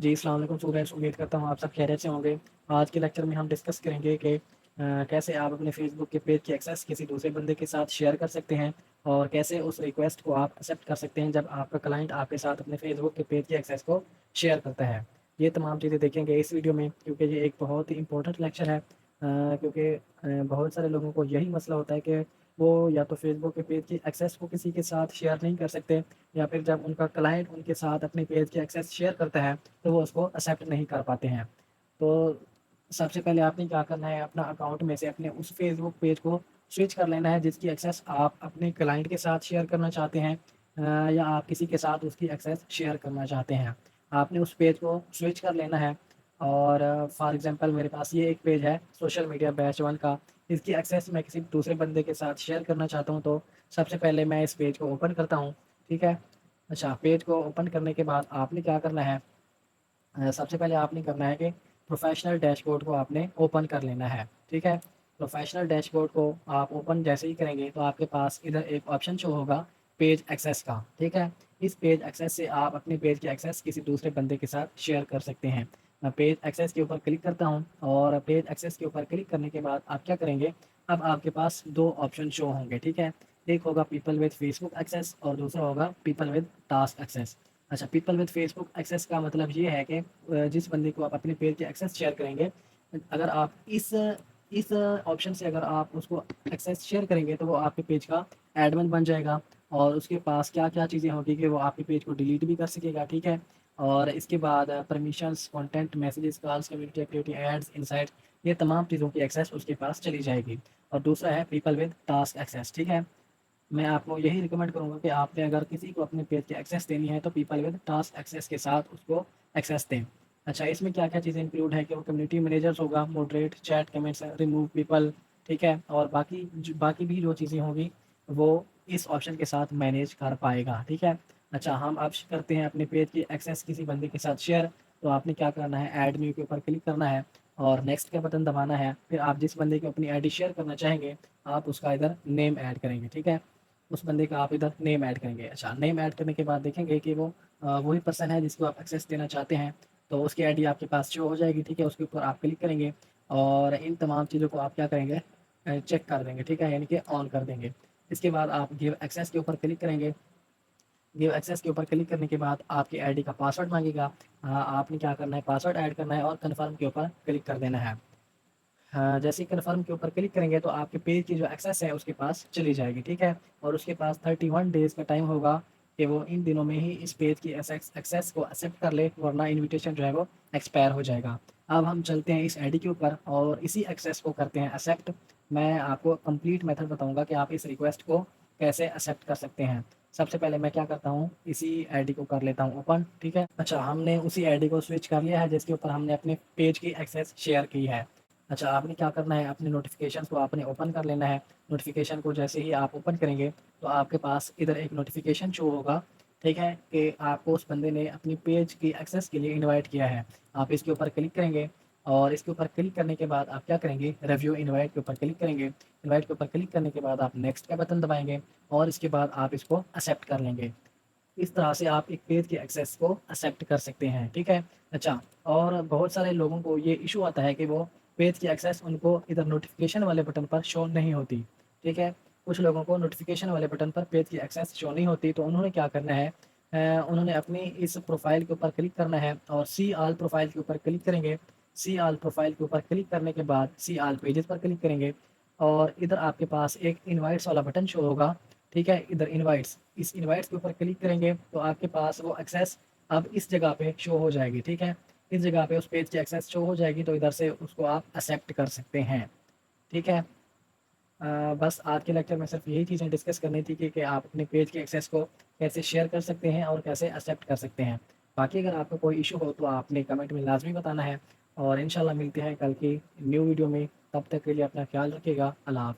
जी, अस्सलाम वालेकुम स्टूडेंट्स, उम्मीद करता हूँ आप सब खैरियत से होंगे। आज के लेक्चर में हम डिस्कस करेंगे कि कैसे आप अपने फेसबुक के पेज की एक्सेस किसी दूसरे बंदे के साथ शेयर कर सकते हैं और कैसे उस रिक्वेस्ट को आप एक्सेप्ट कर सकते हैं जब आपका क्लाइंट आपके साथ अपने फेसबुक के पेज की एक्सेस को शेयर करता है। ये तमाम चीज़ें देखेंगे इस वीडियो में, क्योंकि ये एक बहुत ही इंपॉर्टेंट लेक्चर है। क्योंकि बहुत सारे लोगों को यही मसला होता है कि वो या तो फेसबुक के पेज की एक्सेस को किसी के साथ शेयर नहीं कर सकते, या फिर जब उनका क्लाइंट उनके साथ अपने पेज की एक्सेस शेयर करता है तो वो उसको एक्सेप्ट नहीं कर पाते हैं। तो सबसे पहले आपने क्या करना है, अपना अकाउंट में से अपने उस फेसबुक पेज को स्विच कर लेना है जिसकी एक्सेस आप अपने क्लाइंट के साथ शेयर करना चाहते हैं, या आप किसी के साथ उसकी एक्सेस शेयर करना चाहते हैं। आपने उस पेज को स्विच कर लेना है। और फॉर एग्जांपल मेरे पास ये एक पेज है सोशल मीडिया बैच वन का। इसकी एक्सेस मैं किसी दूसरे बंदे के साथ शेयर करना चाहता हूँ, तो सबसे पहले मैं इस पेज को ओपन करता हूँ। ठीक है। अच्छा, पेज को ओपन करने के बाद आपने क्या करना है, सबसे पहले आपने करना है कि प्रोफेशनल डैशबोर्ड को आपने ओपन कर लेना है। ठीक है। प्रोफेशनल डैशबोर्ड को आप ओपन जैसे ही करेंगे तो आपके पास इधर एक ऑप्शन शो होगा पेज एक्सेस का। ठीक है। इस पेज एक्सेस से आप अपने पेज की एक्सेस किसी दूसरे बंदे के साथ शेयर कर सकते हैं। मैं पेज एक्सेस के ऊपर क्लिक करता हूँ और पेज एक्सेस के ऊपर क्लिक करने के बाद आप क्या करेंगे, अब आपके पास दो ऑप्शन शो होंगे। ठीक है। एक होगा पीपल विद फेसबुक एक्सेस और दूसरा होगा पीपल विद टास्क एक्सेस। अच्छा, पीपल विद फेसबुक एक्सेस का मतलब ये है कि जिस बंदे को आप अपने पेज के एक्सेस शेयर करेंगे, अगर आप इस ऑप्शन से अगर आप उसको एक्सेस शेयर करेंगे तो वो आपके पेज का एडमिन बन जाएगा और उसके पास क्या-क्या चीज़ें होगी कि वो आपके पेज को डिलीट भी कर सकेगा। ठीक है। और इसके बाद permissions, content, messages, calls, community activity, ads, insights, ये तमाम चीज़ों की एक्सेस उसके पास चली जाएगी। और दूसरा है पीपल विद टास्क एक्सेस। ठीक है। मैं आपको यही रिकमेंड करूँगा कि आपने अगर किसी को अपने पेज की एक्सेस देनी है तो पीपल विद टास्क एक्सेस के साथ उसको एक्सेस दें। अच्छा, इसमें क्या-क्या चीज़ें इंक्लूड है कि वो कम्युनिटी मैनेजर्स होगा, moderate, chat, comments, remove people. ठीक है। और बाकी भी जो चीज़ें होंगी वो इस ऑप्शन के साथ मैनेज कर पाएगा। ठीक है। अच्छा, हम अब करते हैं अपने पेज की एक्सेस किसी बंदे के साथ शेयर। तो आपने क्या करना है, ऐड न्यू के ऊपर क्लिक करना है और नेक्स्ट का बटन दबाना है। फिर आप जिस बंदे को अपनी आईडी शेयर करना चाहेंगे, आप उसका इधर नेम ऐड करेंगे। ठीक है। उस बंदे का आप इधर नेम ऐड करेंगे। अच्छा, नेम ऐड करने के बाद देखेंगे कि वो वही पर्सन है जिसको आप एक्सेस देना चाहते हैं, तो उसकी आईडी आपके पास शो हो जाएगी। ठीक है। उसके ऊपर आप क्लिक करेंगे और इन तमाम चीज़ों को आप क्या करेंगे, चेक कर देंगे। ठीक है, यानी कि ऑन कर देंगे। इसके बाद आप गिव एक्सेस के ऊपर क्लिक करेंगे। गिव एक्सेस के ऊपर क्लिक करने के बाद आपकी आईडी का पासवर्ड मांगेगा। आपने क्या करना है, पासवर्ड ऐड करना है और कन्फर्म के ऊपर क्लिक कर देना है। हाँ, जैसे ही कन्फर्म के ऊपर क्लिक करेंगे तो आपके पेज की जो एक्सेस है उसके पास चली जाएगी। ठीक है। और उसके पास 31 डेज़ का टाइम होगा कि वो इन दिनों में ही इस पेज की एक्सेस को एक्सेप्ट कर ले, वरना इनविटेशन जो है वो एक्सपायर हो जाएगा। अब हम चलते हैं इस आईडी के ऊपर और इसी एक्सेस को करते हैं एक्सेप्ट। मैं आपको कंप्लीट मेथड बताऊंगा कि आप इस रिक्वेस्ट को कैसे एक्सेप्ट कर सकते हैं। सबसे पहले मैं क्या करता हूँ, इसी आईडी को कर लेता हूँ ओपन। ठीक है। अच्छा, हमने उसी आईडी को स्विच कर लिया है जिसके ऊपर हमने अपने पेज की एक्सेस शेयर की है। अच्छा, आपने क्या करना है, अपने नोटिफ़िकेशंस को आपने ओपन कर लेना है। नोटिफ़िकेशन को जैसे ही आप ओपन करेंगे, तो आपके पास इधर एक नोटिफ़िकेशन शो होगा। ठीक है, कि आपको उस बंदे ने अपनी पेज की एक्सेस के लिए इनवाइट किया है। आप इसके ऊपर क्लिक करेंगे और इसके ऊपर क्लिक करने के बाद आप क्या करेंगे, रिव्यू इनवाइट के ऊपर क्लिक करेंगे। इनवाइट के ऊपर क्लिक करने के बाद आप नेक्स्ट का बटन दबाएँगे और इसके बाद आप इसको एक्सेप्ट कर लेंगे। इस तरह से आप एक पेज के एक्सेस को एक्सेप्ट कर सकते हैं। ठीक है। अच्छा, और बहुत सारे लोगों को ये इशू आता है कि वो पेज की एक्सेस उनको इधर नोटिफिकेशन वाले बटन पर शो नहीं होती। ठीक है। कुछ लोगों को नोटिफिकेशन वाले बटन पर पेज की एक्सेस शो नहीं होती, तो उन्होंने क्या करना है, उन्होंने अपनी इस प्रोफाइल के ऊपर क्लिक करना है और सी ऑल प्रोफाइल के ऊपर क्लिक करेंगे। सी ऑल प्रोफाइल के ऊपर क्लिक करने के बाद सी ऑल पेजेस पर क्लिक करेंगे और इधर आपके पास एक इनवाइट्स वाला बटन शो होगा। ठीक है, इधर इनवाइट्स, इस इनवाइट्स के ऊपर क्लिक करेंगे तो आपके पास वो एक्सेस अब इस जगह पे शो हो जाएगी। ठीक है। इस जगह पे उस पेज की एक्सेस शो हो जाएगी, तो इधर से उसको आप एक्सेप्ट कर सकते हैं। ठीक है। बस आज के लेक्चर में सिर्फ यही चीज़ें डिस्कस करनी थी कि आप अपने पेज की एक्सेस को कैसे शेयर कर सकते हैं और कैसे एक्सेप्ट कर सकते हैं। बाकी अगर आपको कोई इशू हो तो आपने कमेंट में लाजमी बताना है और इंशाल्लाह मिलते हैं कल की न्यू वीडियो में। तब तक के लिए अपना ख्याल रखिएगा। अल्लाह हाफ़िज़।